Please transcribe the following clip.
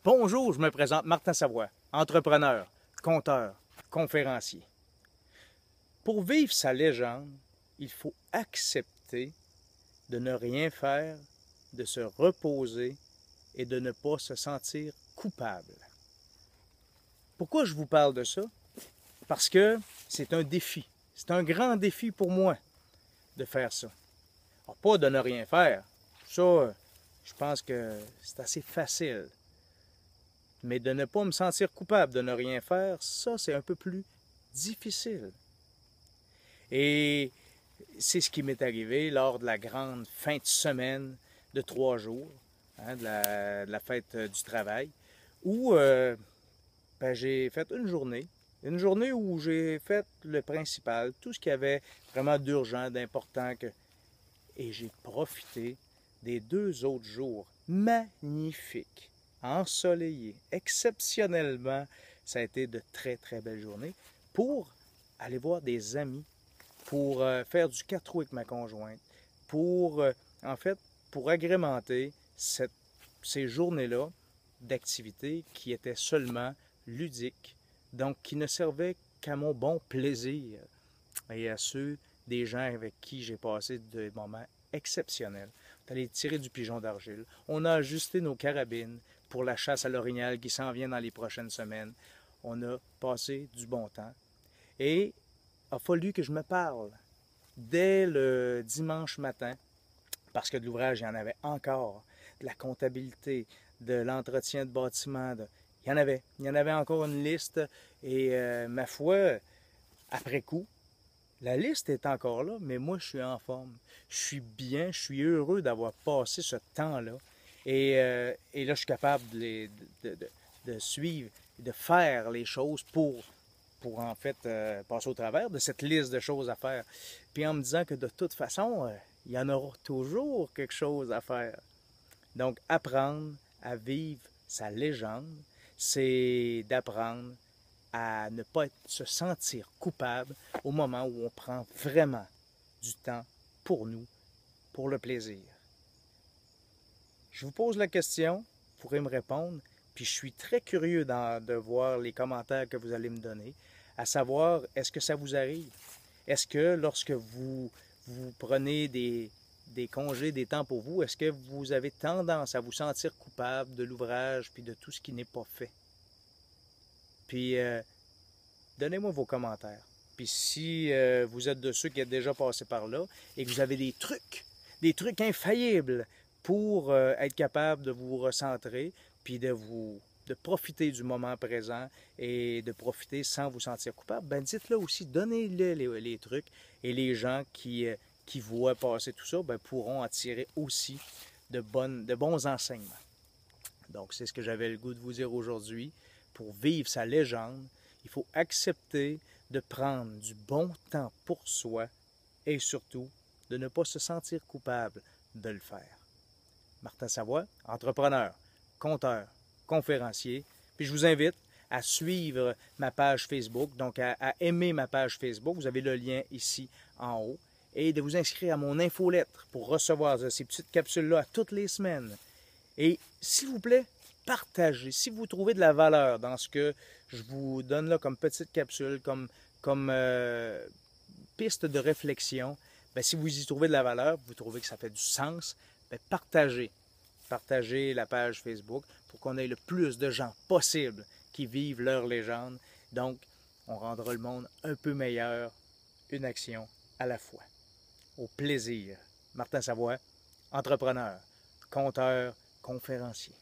Bonjour, je me présente Martin Savoie, entrepreneur, conteur, conférencier. Pour vivre sa légende, il faut accepter de ne rien faire, de se reposer et de ne pas se sentir coupable. Pourquoi je vous parle de ça? Parce que c'est un défi. C'est un grand défi pour moi de faire ça. Alors, pas de ne rien faire. Ça, je pense que c'est assez facile. Mais de ne pas me sentir coupable de ne rien faire, ça, c'est un peu plus difficile. Et c'est ce qui m'est arrivé lors de la grande fin de semaine de 3 jours, hein, de la fête du travail, où j'ai fait une journée où j'ai fait le principal, tout ce qu'il y avait vraiment d'urgent, d'important, et j'ai profité des 2 autres jours magnifiques, ensoleillés, exceptionnellement. Ça a été de très, très belles journées pour aller voir des amis, pour faire du 4 roues avec ma conjointe, pour, en fait, pour agrémenter ces journées-là d'activités qui étaient seulement ludiques, donc qui ne servaient qu'à mon bon plaisir et à ceux des gens avec qui j'ai passé des moments exceptionnels. On est allé tirer du pigeon d'argile. On a ajusté nos carabines pour la chasse à l'orignal qui s'en vient dans les prochaines semaines. On a passé du bon temps. Et il a fallu que je me parle dès le dimanche matin, parce que de l'ouvrage, il y en avait encore, de la comptabilité, de l'entretien de bâtiment. Il y en avait encore une liste. Et ma foi, après coup, la liste est encore là, mais moi, je suis en forme. Je suis bien, je suis heureux d'avoir passé ce temps-là. Et là, je suis capable de suivre, de faire les choses pour en fait passer au travers de cette liste de choses à faire. Puis en me disant que de toute façon, il y en aura toujours quelque chose à faire. Donc, apprendre à vivre sa légende, c'est d'apprendre à ne pas se sentir coupable au moment où on prend vraiment du temps pour nous, pour le plaisir. Je vous pose la question, vous pourrez me répondre, puis je suis très curieux de voir les commentaires que vous allez me donner, à savoir, est-ce que ça vous arrive? Est-ce que lorsque vous prenez des congés, des temps pour vous, est-ce que vous avez tendance à vous sentir coupable de l'ouvrage puis de tout ce qui n'est pas fait? Puis, donnez-moi vos commentaires. Puis si vous êtes de ceux qui êtes déjà passés par là et que vous avez des trucs infaillibles pour être capable de vous recentrer, puis de profiter du moment présent et de profiter sans vous sentir coupable, ben dites-le aussi, donnez-le les trucs et les gens qui voient passer tout ça ben, pourront en tirer aussi de bons enseignements. Donc c'est ce que j'avais le goût de vous dire aujourd'hui. Pour vivre sa légende, il faut accepter de prendre du bon temps pour soi et surtout de ne pas se sentir coupable de le faire. Martin Savoie, entrepreneur, conteur, conférencier. Puis je vous invite à suivre ma page Facebook, donc à aimer ma page Facebook. Vous avez le lien ici en haut. Et de vous inscrire à mon infolettre pour recevoir ces petites capsules-là toutes les semaines. Et s'il vous plaît, partagez. Si vous trouvez de la valeur dans ce que je vous donne là comme petite capsule, comme piste de réflexion, bien, si vous y trouvez de la valeur, vous trouvez que ça fait du sens, bien, partagez. Partagez la page Facebook pour qu'on ait le plus de gens possible qui vivent leur légende. Donc, on rendra le monde un peu meilleur, une action à la fois. Au plaisir. Martin Savoie, entrepreneur, conteur, conférencier.